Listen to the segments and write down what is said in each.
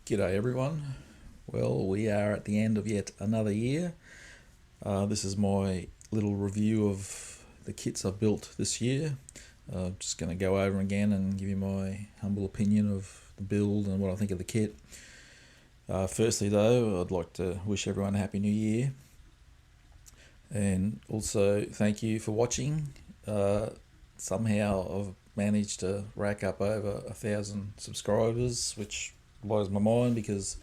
G'day everyone. Well, we are at the end of yet another year. This is my little review of the kits I've built this year. I'm just going to go over again and give you my humble opinion of the build and what I think of the kit. Firstly though, I'd like to wish everyone a happy new year. And also thank you for watching. Somehow I've managed to rack up over 1,000 subscribers, which blows my mind because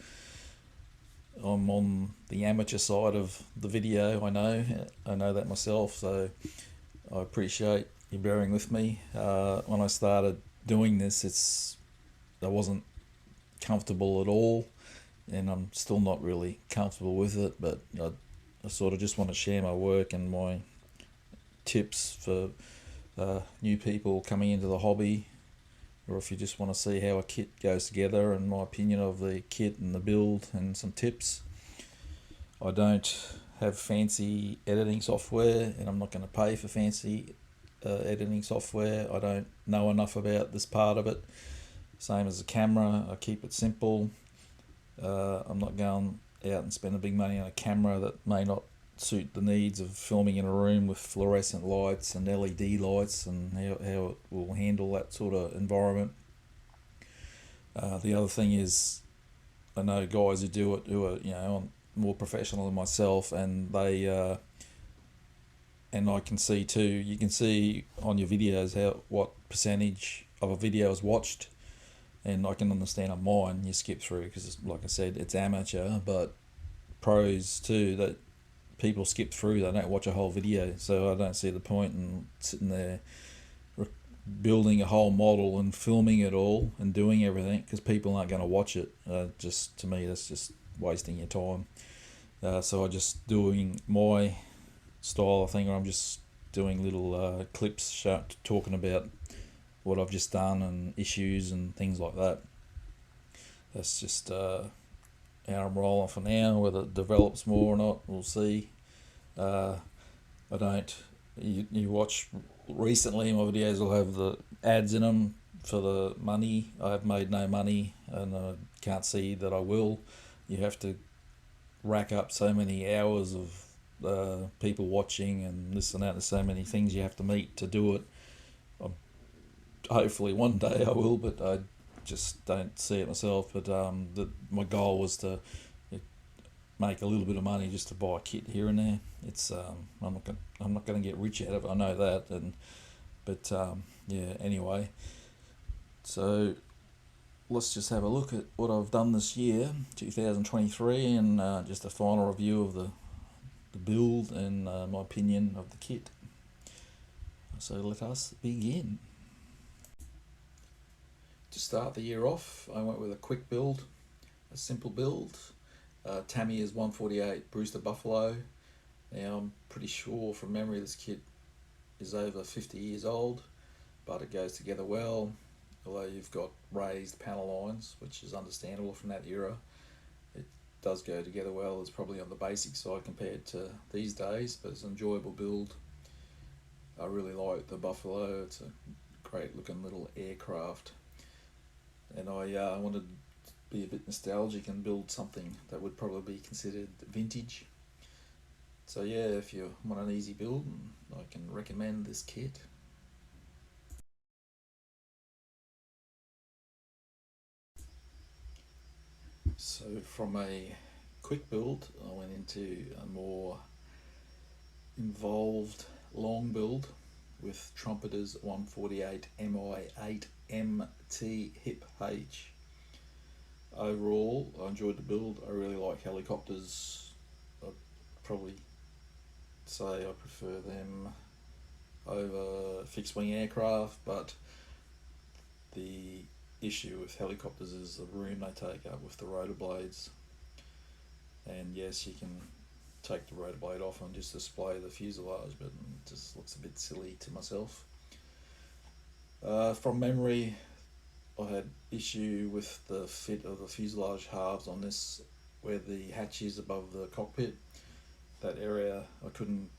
I'm on the amateur side of the video. I know that myself, so I appreciate you bearing with me. When I started doing this, I wasn't comfortable at all, and I'm still not really comfortable with it, but I sort of just want to share my work and my tips for new people coming into the hobby, or if you just want to see how a kit goes together and my opinion of the kit and the build and some tips. I don't have fancy editing software, and I'm not going to pay for fancy editing software. I don't know enough about this part of it. Same as the camera, I keep it simple. I'm not going out and spending big money on a camera that may not suit the needs of filming in a room with fluorescent lights and LED lights, and how it will handle that sort of environment. The other thing is, I know guys who do it who are more professional than myself, and and I can see too. You can see on your videos what percentage of a video is watched, and I can understand on mine you skip through because, like I said, it's amateur, but pros too that people skip through. They don't watch a whole video, so I don't see the point in sitting there building a whole model and filming it all and doing everything because people aren't going to watch it. Just to me, that's just wasting your time. So I just doing my style of thing, where I'm just doing little clips talking about what I've just done and issues and things like that. That's just how I'm rolling for now. Whether it develops more or not, we'll see. I don't. You watch recently, my videos will have the ads in them for the money. I have made no money, and I can't see that I will. You have to rack up so many hours of people watching and this and that. There's so many things you have to meet to do it. Hopefully one day I will, but I just don't see it myself. But my goal was to make a little bit of money just to buy a kit here and there. It's I'm not going to get rich out of it. I know that, but yeah. Anyway, so let's just have a look at what I've done this year, 2023, and just a final review of the build and my opinion of the kit. So let us begin. To start the year off, I went with a quick build, a simple build. Tamiya's 148 Brewster Buffalo. Now I'm pretty sure from memory this kit is over 50 years old, but it goes together well. Although you've got raised panel lines, which is understandable from that era, it does go together well. It's probably on the basic side compared to these days, but it's an enjoyable build. I really like the Buffalo. It's a great looking little aircraft, and I wanted to be a bit nostalgic and build something that would probably be considered vintage. So yeah, if you want an easy build, I can recommend this kit. So from a quick build, I went into a more involved long build with Trumpeter's 148 MI8 MT Hip H. Overall, I enjoyed the build. I really like helicopters. I'd probably say I prefer them over fixed wing aircraft, but the issue with helicopters is the room they take up with the rotor blades. And yes, you can take the rotor blade off and just display the fuselage, but it just looks a bit silly to myself. From memory, I had issue with the fit of the fuselage halves on this, where the hatch is above the cockpit. That area I couldn't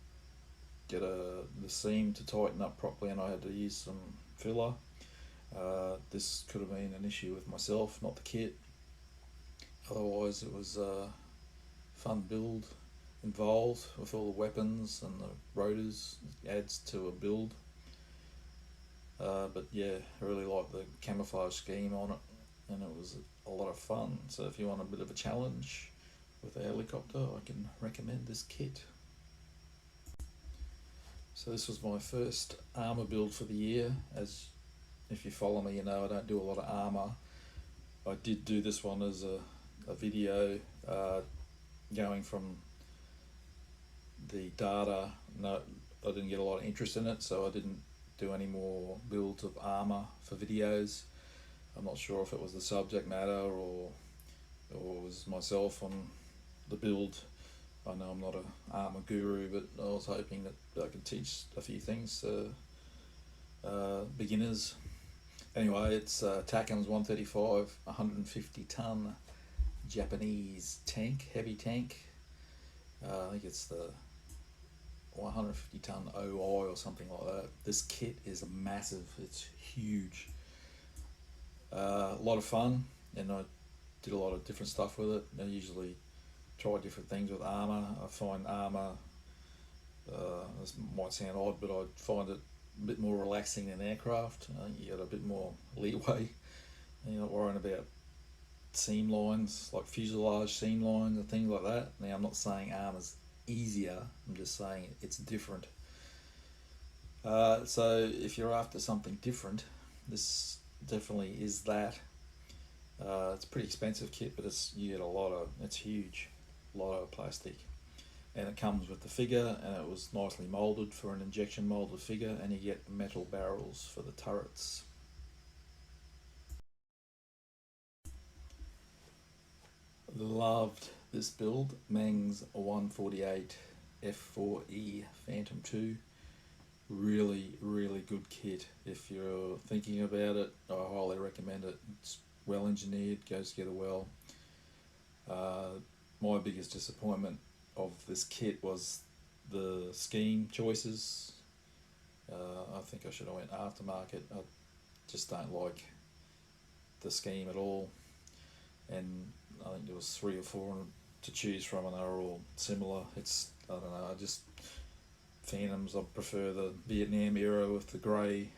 get the seam to tighten up properly, and I had to use some filler. This could have been an issue with myself, not the kit. Otherwise, it was a fun build involved with all the weapons and the rotors. It adds to a build. But yeah, I really like the camouflage scheme on it, and it was a lot of fun. So if you want a bit of a challenge with a helicopter, I can recommend this kit. So this was my first armour build for the year. As if you follow me, you know I don't do a lot of armour. I did do this one as a video, going from the data. No, I didn't get a lot of interest in it, so I didn't do any more builds of armour for videos. I'm not sure if it was the subject matter or it was myself on the build. I know I'm not an armour guru, but I was hoping that I could teach a few things to beginners. Anyway, it's TACAMS 135, 150 ton Japanese tank, heavy tank. I think it's the 150 ton OI or something like that. This kit is massive, it's huge. A lot of fun, and I did a lot of different stuff with it. I usually try different things with armour. I find armour, this might sound odd, but I find it a bit more relaxing than aircraft. You get a bit more leeway. You're not worrying about seam lines, like fuselage seam lines and things like that. Now, I'm not saying armour's easier, I'm just saying it's different. So if you're after something different, this definitely is that. It's a pretty expensive kit, but you get it's huge, a lot of plastic, and it comes with the figure, and it was nicely moulded for an injection moulded figure, and you get metal barrels for the turrets. Loved this build, Meng's 148 F4E Phantom 2. Really, really good kit. If you're thinking about it, I highly recommend it. It's well engineered, goes together well. My biggest disappointment of this kit was the scheme choices. I think I should have went aftermarket. I just don't like the scheme at all, and I think there was 3 or 4 to choose from, and they were all similar. I don't know. I just Phantoms. I prefer the Vietnam era with the grey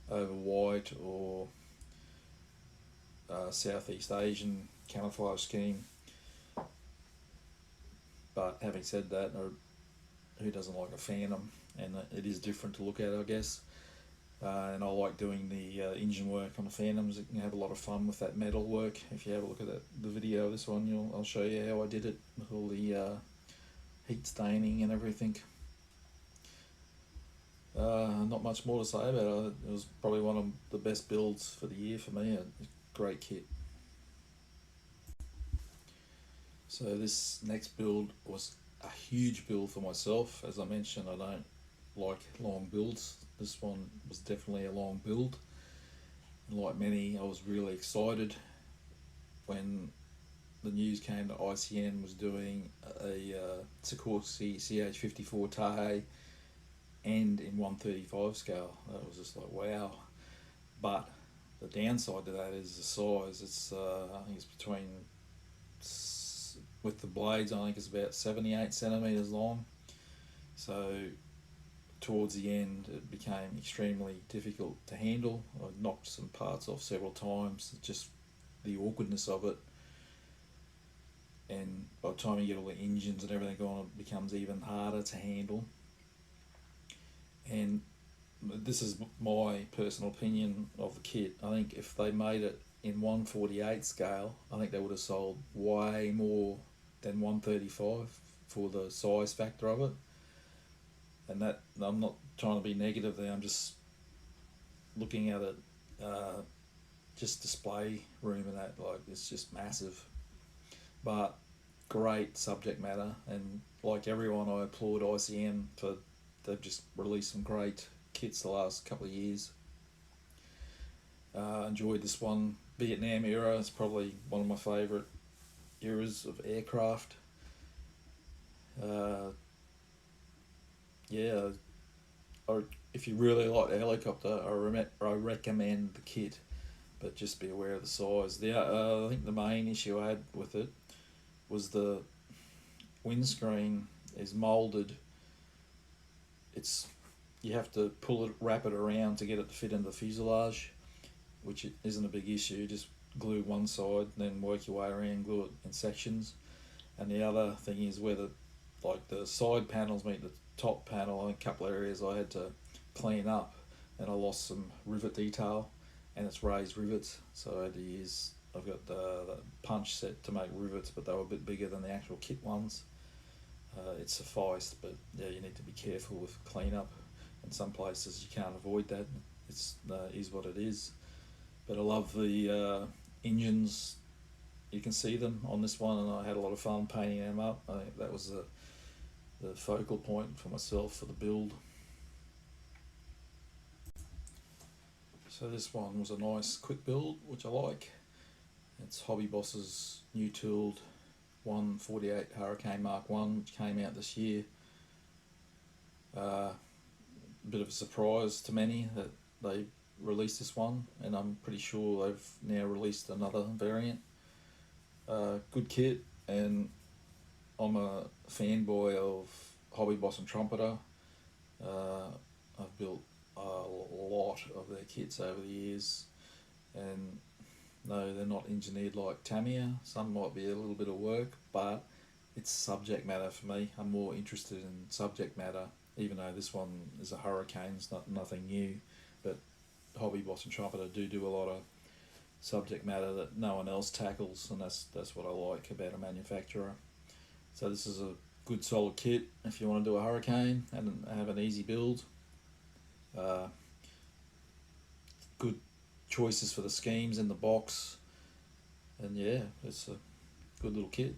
over white, or Southeast Asian camouflage scheme. But having said that, who doesn't like a Phantom? And it is different to look at, I guess. And I like doing the engine work on the Phantoms. You can have a lot of fun with that metal work. If you have a look at the video of this one, I'll show you how I did it with all the heat staining and everything. Not much more to say about it. It was probably one of the best builds for the year for me. A great kit. So this next build was a huge build for myself. As I mentioned, I don't like long builds. This one was definitely a long build. And like many, I was really excited when the news came that ICN was doing a Sikorsky CH-54 Tahe and in 135 scale. That was just like, wow. But the downside to that is the size. It's I think it's between, with the blades, I think it's about 78 centimeters long. So towards the end, it became extremely difficult to handle. I knocked some parts off several times. Just the awkwardness of it, and by the time you get all the engines and everything on, it becomes even harder to handle. And this is my personal opinion of the kit. I think if they made it in 148 scale, I think they would have sold way more than 135 for the size factor of it. And that, I'm not trying to be negative there, I'm just looking at it, just display room and that, like, it's just massive. But great subject matter, and like everyone, I applaud ICN for, they've just released some great kits the last couple of years. Enjoyed this one. Vietnam era is probably one of my favourite eras of aircraft. Yeah, or if you really like the helicopter, I recommend the kit. but just be aware of the size. I think the main issue I had with it was the windscreen is molded. It's You have to wrap it around to get it to fit into the fuselage, which isn't a big issue. Just glue one side, then work your way around, glue it in sections. And the other thing is where the side panels meet the top panel. In a couple of areas I had to clean up, and I lost some rivet detail, and it's raised rivets, so I had to use. I've got the punch set to make rivets, but they were a bit bigger than the actual kit ones. It sufficed, but yeah, you need to be careful with cleanup. In some places you can't avoid that. It's is what it is. But I love the engines. You can see them on this one, and I had a lot of fun painting them up. I think that was the focal point for myself for the build. So this one was a nice quick build, which I like. It's Hobby Boss's new tooled 148 Hurricane Mark 1, which came out this year. Bit of a surprise to many that they released this one, and I'm pretty sure they've now released another variant. Good kit, and I'm a fanboy of Hobby Boss and Trumpeter. I've built a lot of their kits over the years, and no, they're not engineered like Tamiya. Some might be a little bit of work, but it's subject matter for me. I'm more interested in subject matter, even though this one is a Hurricane. It's nothing new, but Hobby Boss and Trumpeter do a lot of subject matter that no one else tackles, and that's what I like about a manufacturer. So this is a good solid kit if you want to do a Hurricane and have an easy build. Good choices for the schemes in the box, and yeah, it's a good little kit.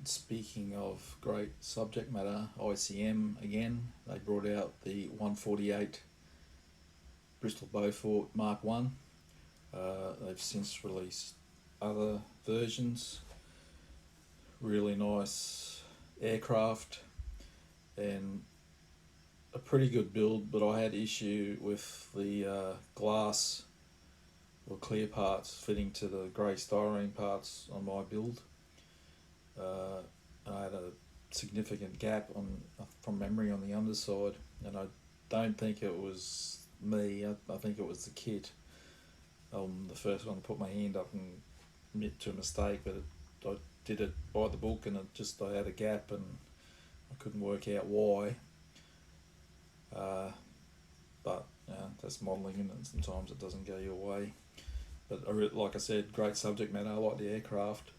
Speaking of great subject matter, ICM again, they brought out the 148 Bristol Beaufort Mark 1. They've since released other versions. Really nice aircraft and a pretty good build, but I had issue with the glass or clear parts fitting to the grey styrene parts on my build. I had a significant gap from memory on the underside, and I don't think it was me. I think it was the kit. The first one to put my hand up and admit to a mistake, but I did it by the book, and I had a gap, and I couldn't work out why. But that's modelling, and sometimes it doesn't go your way. But like I said, great subject matter. I like the aircraft.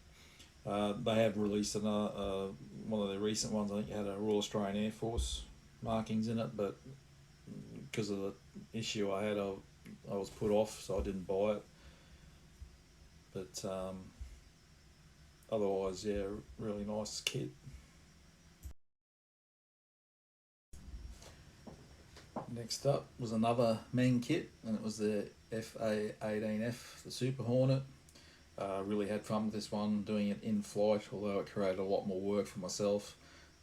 They have released one of the recent ones. I think it had a Royal Australian Air Force markings in it, but because of the issue I had, I was put off, so I didn't buy it. But otherwise, yeah, really nice kit. Next up was another Meng kit, and it was the FA-18F, the Super Hornet. Really had fun with this one, doing it in flight, although it created a lot more work for myself,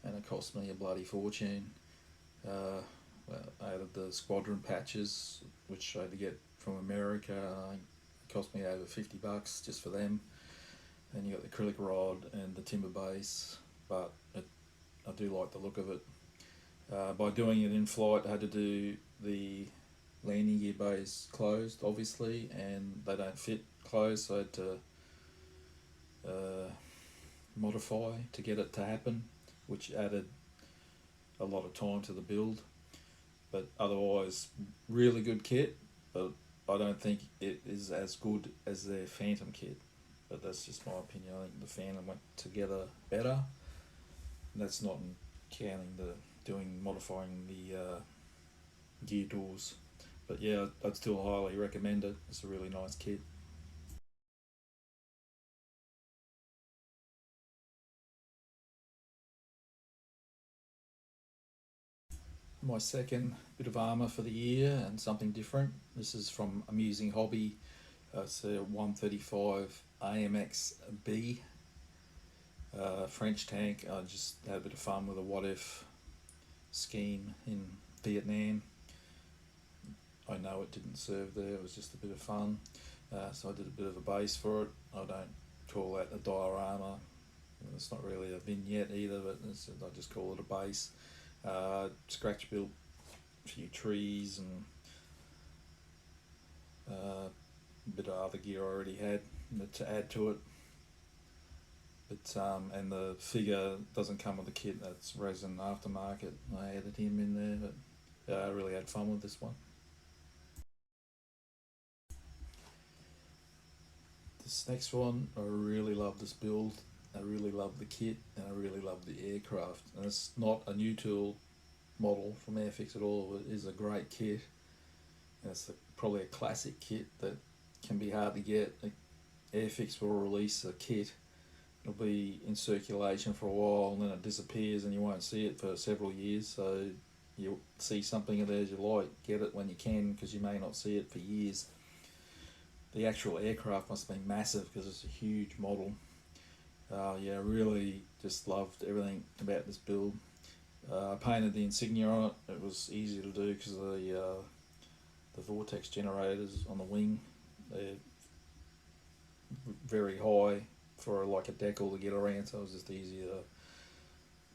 and it cost me a bloody fortune. I added the squadron patches, which I had to get from America. It cost me over $50 just for them. And you got the acrylic rod and the timber base, but I do like the look of it. By doing it in flight, I had to do the landing gear bays closed, obviously, and they don't fit closed, so I had to modify to get it to happen, which added a lot of time to the build. But otherwise, really good kit, but I don't think it is as good as their Phantom kit. But that's just my opinion. I think the Phantom went together better. And that's not counting modifying the gear doors. But yeah, I'd still highly recommend it. It's a really nice kit. My second bit of armour for the year and something different. This is from Amusing Hobby. It's a 135 AMX B French tank. I just had a bit of fun with a what if scheme in Vietnam. I know it didn't serve there, it was just a bit of fun. So I did a bit of a base for it. I don't call that a diorama. It's not really a vignette either, but I just call it a base. Scratch built a few trees and a bit of other gear I already had to add to it. But and the figure doesn't come with the kit. That's resin aftermarket. I added him in there, but I really had fun with this one. This next one, I really love this build. I really love the kit, and I really love the aircraft. And it's not a new tool model from Airfix at all. It is a great kit, and it's probably a classic kit that can be hard to get. Airfix will release a kit. It'll be in circulation for a while, and then it disappears, and you won't see it for several years. So you'll see something of theirs you like, get it when you can, because you may not see it for years. The actual aircraft must have been massive because it's a huge model. Yeah, really just loved everything about this build. I painted the insignia on it. It was easy to do because of the vortex generators on the wing. They're very high for like a decal to get around, so it was just easy to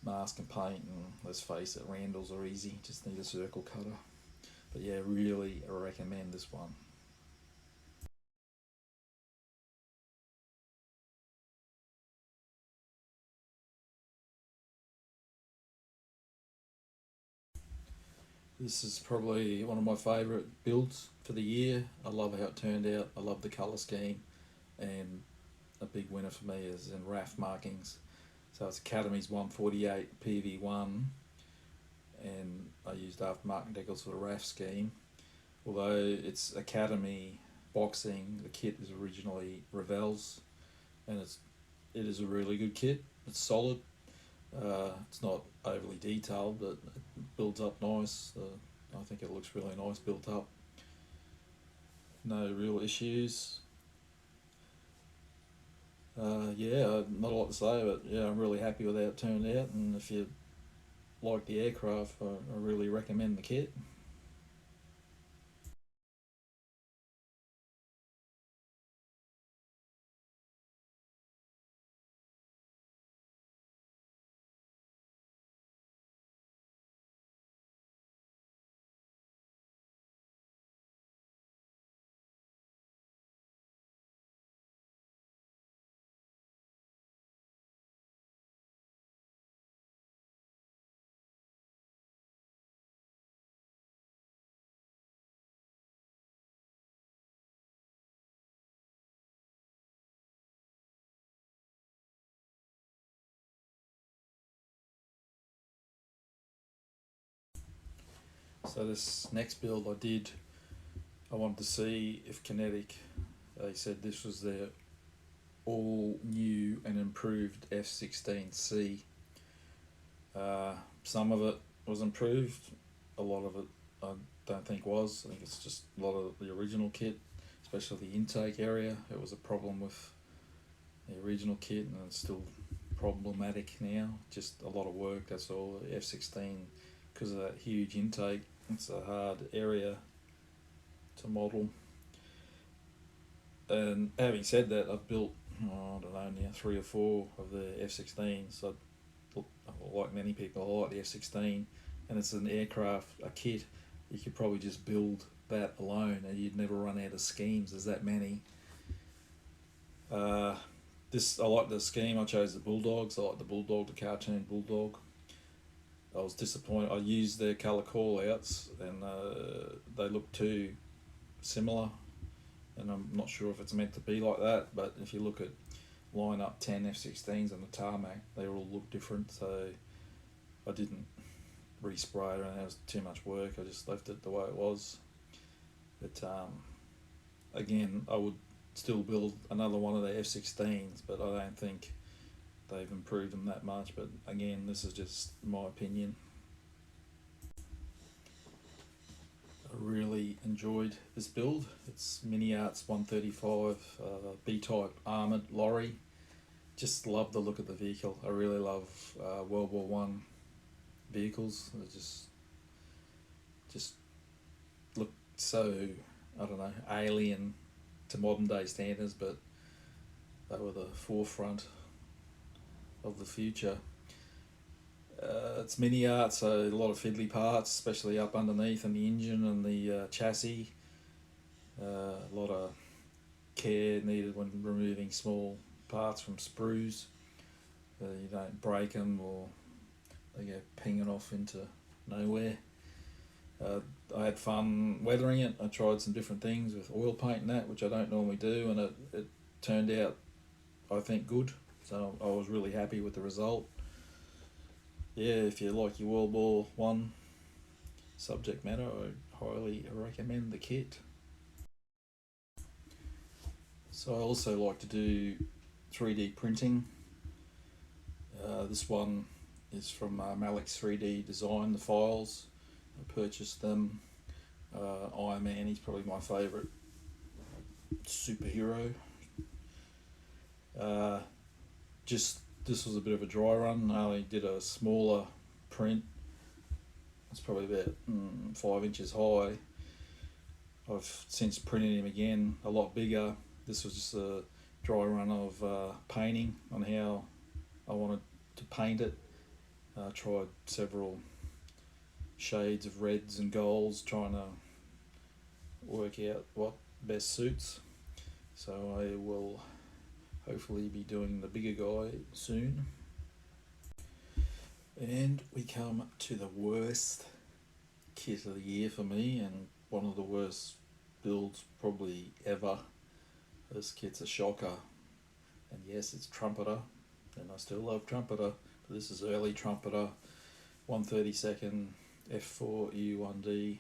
mask and paint. And let's face it, Randalls are easy. Just need a circle cutter. But yeah, really recommend this one. This is probably one of my favourite builds for the year. I love how it turned out. I love the colour scheme, and a big winner for me is in RAF markings. So it's Academy's 148 PV1, and I used aftermarket decals for the RAF scheme. Although it's Academy boxing, the kit is originally Revell's, and it is a really good kit. It's solid. It's not overly detailed, but it builds up nice. I think it looks really nice built up. No real issues. Yeah, not a lot to say, but yeah, I'm really happy with how it turned out. And if you like the aircraft, I really recommend the kit. So this next build I did, I wanted to see if Kinetic, they said this was their all new and improved F-16C. Some of it was improved, a lot of it I don't think was. I think it's just a lot of the original kit, especially the intake area. It was a problem with the original kit, and it's still problematic now. Just a lot of work, that's all. F-16, because of that huge intake, it's a hard area to model. And having said that, I've built, I don't know, now 3 or 4 of the F-16s. So like many people, I like the F-16, and it's an aircraft, a kit. You could probably just build that alone, and you'd never run out of schemes. There's that many. Uh, I like the scheme. I chose the Bulldogs. I like the Bulldog, the cartoon Bulldog. I was disappointed. I used their colour call outs, and they look too similar, and I'm not sure if it's meant to be like that. But if you look at line up 10 F-16s on the tarmac, they all look different. So I didn't respray it, and it was too much work. I just left it the way it was. But again, I would still build another one of the F-16s, but I don't think they've improved them that much. But again, this is just my opinion. I really enjoyed this build. It's Mini Arts 135 B-type armoured lorry. Just love the look of the vehicle. I really love World War One vehicles. They just look so, I don't know, alien to modern day standards, but they were the forefront of the future. It's Mini Art, so a lot of fiddly parts, especially up underneath in the engine and the chassis. A lot of care needed when removing small parts from sprues. You don't break them or they go pinging off into nowhere. I had fun weathering it. I tried some different things with oil paint and that, which I don't normally do, and it turned out, I think, good. So I was really happy with the result. Yeah, if you like your World War One subject matter, I highly recommend the kit. So I also like to do 3D printing. This one is from Malik's 3D Design, the files. I purchased them. Iron Man, he's probably my favourite superhero. Just this was a bit of a dry run. I only did a smaller print. It's probably about 5 inches high. I've since printed him again, a lot bigger. This was just a dry run of painting on how I wanted to paint it. I tried several shades of reds and golds, trying to work out what best suits. So I will hopefully be doing the bigger guy soon. And we come to the worst kit of the year for me, and one of the worst builds probably ever. This kit's a shocker, and yes, it's Trumpeter, and I still love Trumpeter, but this is early Trumpeter, 132nd F4 U1D.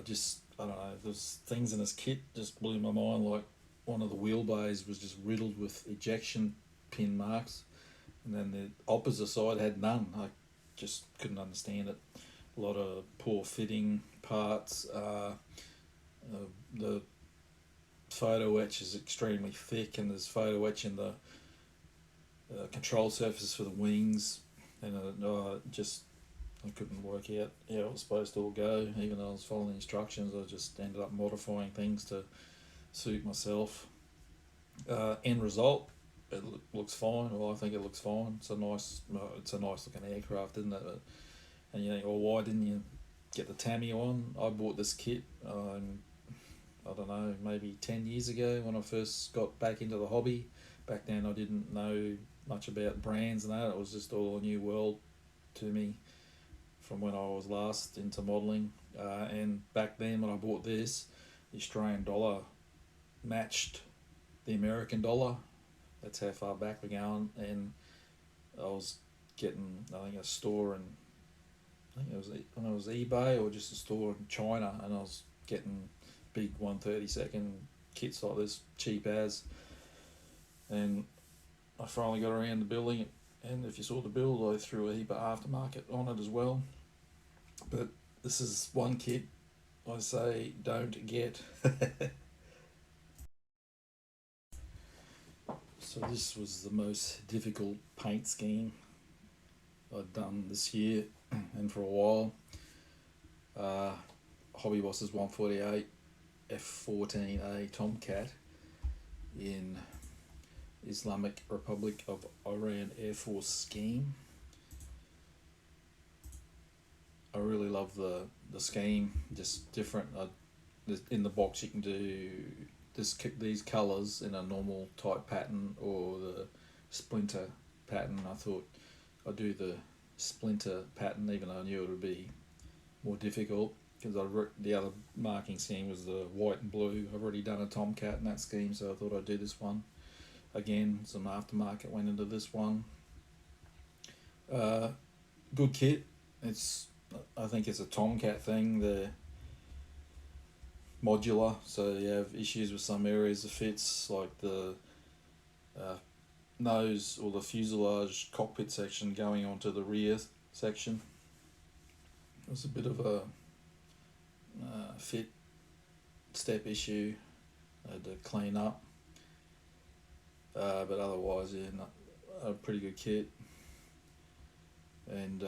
Just, I don't know, there's things in this kit just blew my mind, like one of the wheelbays was just riddled with ejection pin marks, and then the opposite side had none. I just couldn't understand it. A lot of poor fitting parts. The photo etch is extremely thick, and there's photo etch in the control surfaces for the wings, and I couldn't work out how it was supposed to all go. Even though I was following the instructions, I just ended up modifying things to suit myself. End result, it looks fine. Well, I think it looks fine. It's a nice looking aircraft, isn't it? And you think, well, why didn't you get the Tamiya one? I bought this kit, I don't know, maybe 10 years ago when I first got back into the hobby. Back then I didn't know much about brands and that. It was just all a new world to me from when I was last into modelling. And back then when I bought this, the Australian dollar matched the American dollar. That's how far back we're going. And I was getting, I think, a store in, I think it was when it was eBay or just a store in China, and I was getting big 132nd kits like this, cheap as. And I finally got around to building it, and if you saw the build, I threw a heap of aftermarket on it as well. But this is one kit I say don't get. So this was the most difficult paint scheme I'd done this year and for a while. Hobby Boss's 148 F14A Tomcat in Islamic Republic of Iran Air Force scheme. I really love the scheme, just different. In the box you can do these colours in a normal type pattern or the splinter pattern. I thought I'd do the splinter pattern, even though I knew it would be more difficult, because the other marking scheme was the white and blue. I've already done a Tomcat in that scheme, so I thought I'd do this one. Again, some aftermarket went into this one. Good kit. I think it's a Tomcat thing. modular, so you have issues with some areas of fits, like the uh, nose or the fuselage cockpit section going onto the rear section. It was a bit of a fit step issue I had to clean up, but otherwise, yeah, a pretty good kit. And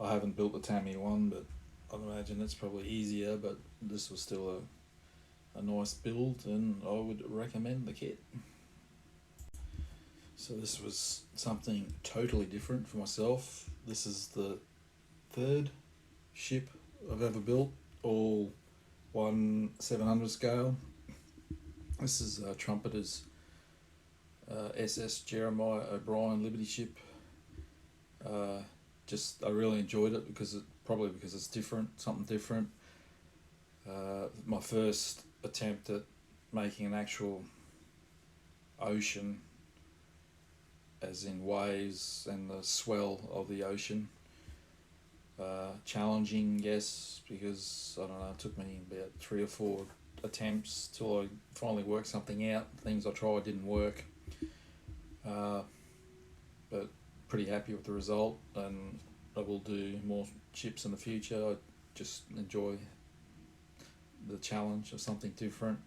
I haven't built the Tamiya one, but I'd imagine it's probably easier. But this was still a nice build, and I would recommend the kit. So this was something totally different for myself. This is the third ship I've ever built, all 1/700 scale. This is Trumpeter's SS Jeremiah O'Brien Liberty ship. I really enjoyed it because it's different, something different. My first attempt at making an actual ocean, as in waves and the swell of the ocean. Challenging, yes, because I don't know, it took me about 3 or 4 attempts till I finally worked something out. Things I tried didn't work, but pretty happy with the result, and I will do more ships in the future. I just enjoy the challenge of something different.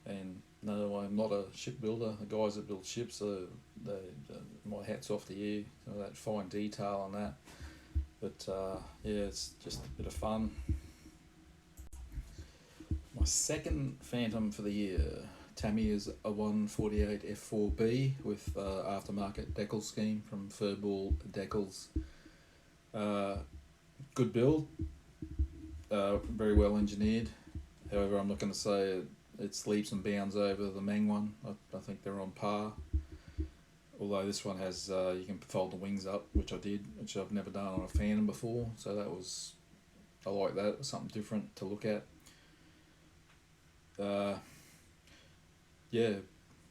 And no, I'm not a shipbuilder. The guys that build ships, my hat's off to you. That fine detail on that. But yeah, it's just a bit of fun. My second Phantom for the year, Tamiya's a 148 F4B with aftermarket decal scheme from Furball Decals. Good build, very well engineered. However, I'm not going to say it's leaps and bounds over the Meng one. I think they're on par. Although this one has, you can fold the wings up, which I did, which I've never done on a Phantom before. So I like that. It's something different to look at. Yeah,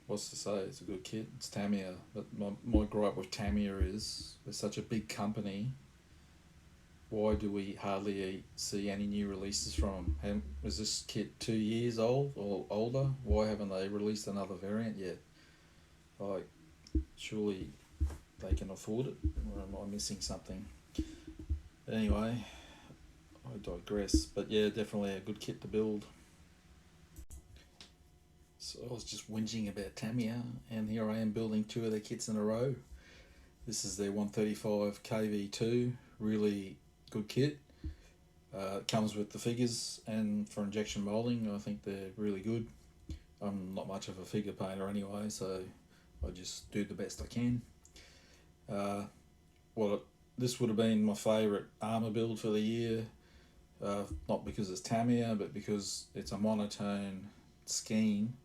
what's to say? It's a good kit. It's Tamiya. But my gripe with Tamiya is they're such a big company. Why do we hardly see any new releases from them? Is this kit 2 years old or older? Why haven't they released another variant yet? Like, surely they can afford it, or am I missing something? Anyway, I digress. But yeah, definitely a good kit to build. So I was just whinging about Tamiya, and here I am building 2 of their kits in a row. This is their 135 KV2, really good kit. It comes with the figures, and for injection moulding, I think they're really good. I'm not much of a figure painter anyway, so I just do the best I can. This would have been my favourite armour build for the year, not because it's Tamiya, but because it's a monotone scheme,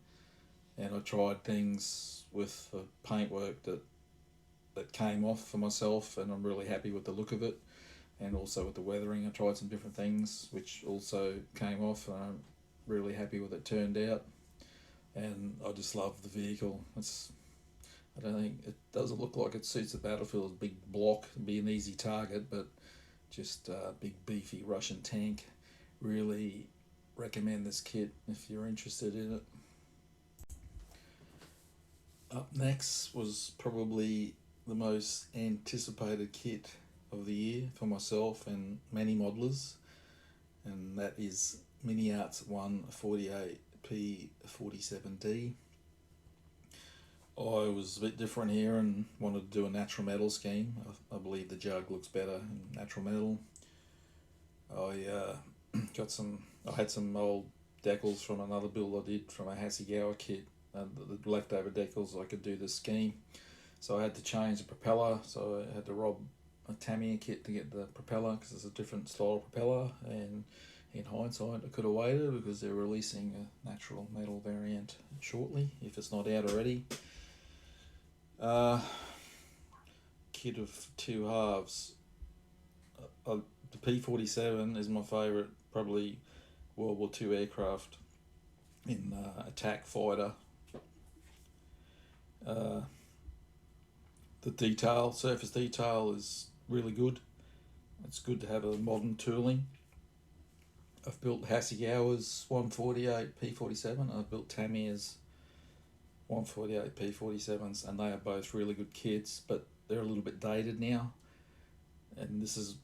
and I tried things with the paintwork that came off for myself, and I'm really happy with the look of it, and also with the weathering. I tried some different things which also came off, and I'm really happy with it turned out, and I just love the vehicle. I don't think it doesn't look like it suits the battlefield. Big block, be an easy target, but just a big beefy Russian tank. Really recommend this kit if you're interested in it. Up next was probably the most anticipated kit of the year for myself and many modelers, and that is Mini Arts 148 P47D. I was a bit different here and wanted to do a natural metal scheme. I believe the jug looks better in natural metal. I had some old decals from another build I did from a Hasegawa kit. The leftover decals I could do the scheme, so I had to change the propeller. So I had to rob a Tamiya kit to get the propeller because it's a different style of propeller. And in hindsight, I could have waited because they're releasing a natural metal variant shortly if it's not out already. Kit of 2 halves. The P47 is my favourite, probably World War II aircraft in attack fighter. The surface detail is really good. It's good to have a modern tooling. I've built Hasegawa's 148 P47. I've built Tamir's 148 P47s, and they are both really good kits, but they're a little bit dated now. And this is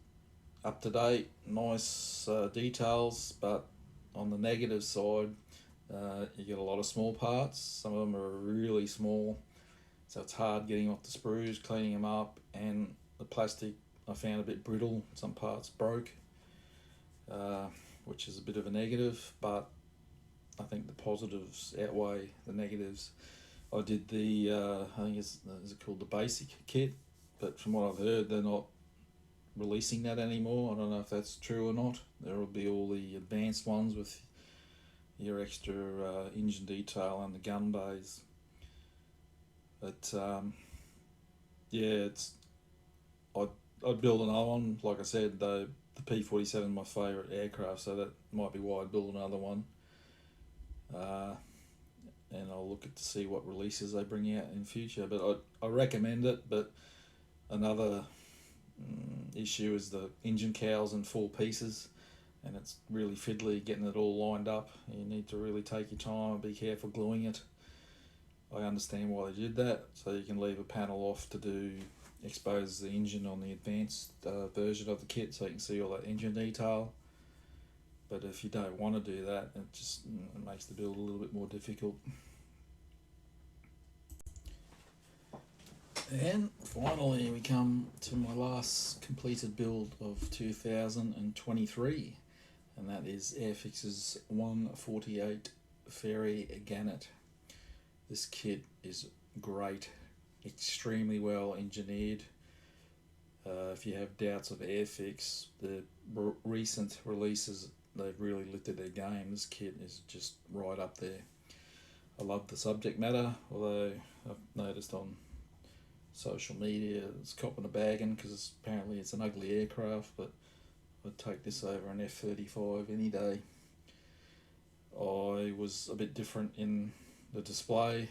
up to date, nice details, but on the negative side, you get a lot of small parts. Some of them are really small, so it's hard getting off the sprues, cleaning them up, and the plastic I found a bit brittle. Some parts broke, which is a bit of a negative, but I think the positives outweigh the negatives. I did the, I think is it called the basic kit, but from what I've heard, they're not releasing that anymore. I don't know if that's true or not. There will be all the advanced ones with your extra engine detail and the gun bays. But yeah, I'd build another one. Like I said, the P47 is my favourite aircraft, so that might be why I'd build another one. And I'll look at to see what releases they bring out in future. But I recommend it. But another issue is the engine cowls in 4 pieces, and it's really fiddly getting it all lined up. You need to really take your time and be careful gluing it. I understand why they did that, so you can leave a panel off to expose the engine on the advanced version of the kit, so you can see all that engine detail. But if you don't want to do that, it just makes the build a little bit more difficult. And finally, we come to my last completed build of 2023, and that is Airfix's 148 Fairy Gannet. This kit is great, extremely well engineered. If you have doubts of Airfix, the recent releases, they've really lifted their game. This kit is just right up there. I love the subject matter, although I've noticed on social media it's copping a bagging because apparently it's an ugly aircraft, but I'd take this over an F-35 any day. I was a bit different in the display.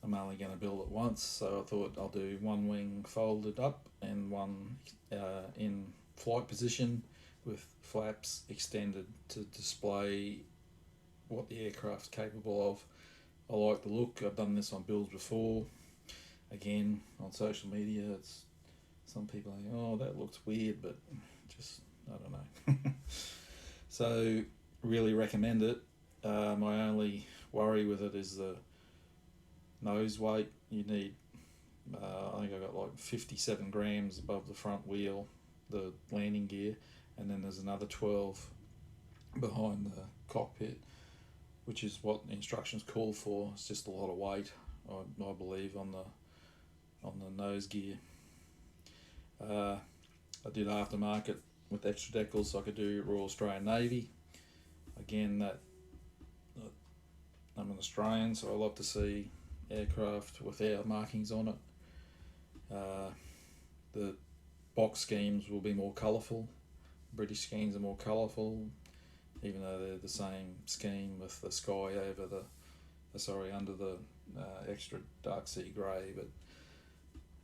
I'm only going to build it once, so I thought I'll do one wing folded up and one in flight position with flaps extended to display what the aircraft's capable of. I like the look. I've done this on builds before. Again, on social media, it's some people are like, oh, that looks weird, but just, I don't know. So, really recommend it. My only worry with it is the nose weight. You need, I think I got like 57 grams above the front wheel, the landing gear, and then there's another 12 behind the cockpit, which is what the instructions call for. It's just a lot of weight, I believe, on the nose gear. I did aftermarket with extra decals, so I could do Royal Australian Navy. Again, that I'm an Australian, so I like to see aircraft with our markings on it. The box schemes will be more colourful. British schemes are more colourful, even though they're the same scheme with the sky over under the extra dark sea grey, but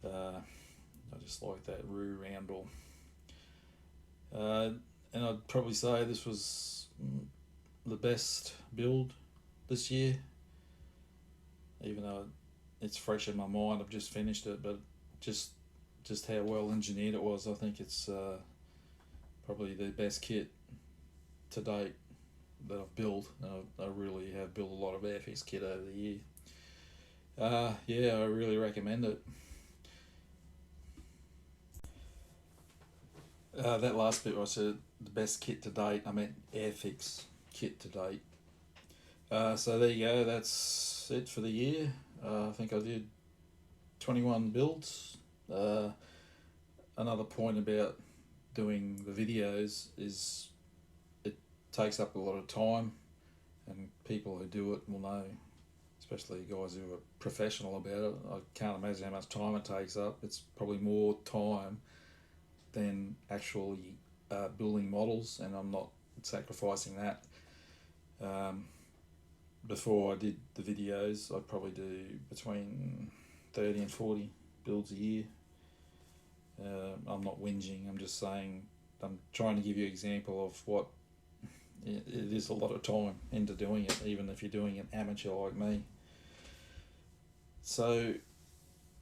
I just like that roo roundel. And I'd probably say this was the best build this year, even though it's fresh in my mind. I've just finished it, but just how well engineered it was, I think it's probably the best kit to date that I've built. I really have built a lot of Airfix kit over the year. Yeah, I really recommend it. That last bit I said the best kit to date, I meant Airfix kit to date. So there you go, that's it for the year. I think I did 21 builds. Another point about doing the videos is it takes up a lot of time, and people who do it will know, especially guys who are professional about it. I can't imagine how much time it takes up. It's probably more time than actually building models, and I'm not sacrificing that. Before I did the videos, I'd probably do between 30 and 40 builds a year. I'm not whinging, I'm just saying, I'm trying to give you an example of what it is a lot of time into doing it, even if you're doing an amateur like me. So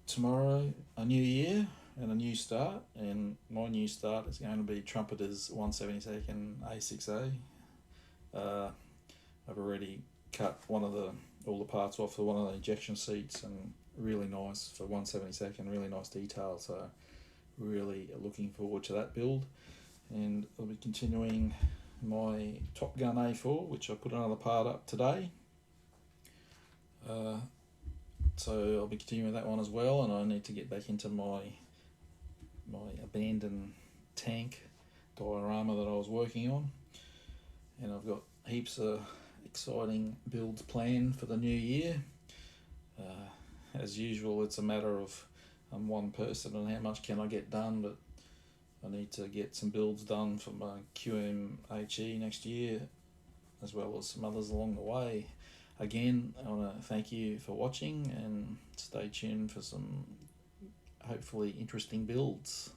tomorrow, a new year and a new start, and my new start is going to be Trumpeter's 172nd A6A. I've already cut all the parts off for one of the injection seats, and really nice for 172nd, really nice detail. So really looking forward to that build, and I'll be continuing my Top Gun A4, which I put another part up today. So I'll be continuing that one as well, and I need to get back into my abandoned tank diorama that I was working on, and I've got heaps of exciting builds planned for the new year. As usual, it's a matter of I'm one person and how much can I get done, but I need to get some builds done for my QMHE next year, as well as some others along the way. Again, I want to thank you for watching, and stay tuned for some hopefully interesting builds.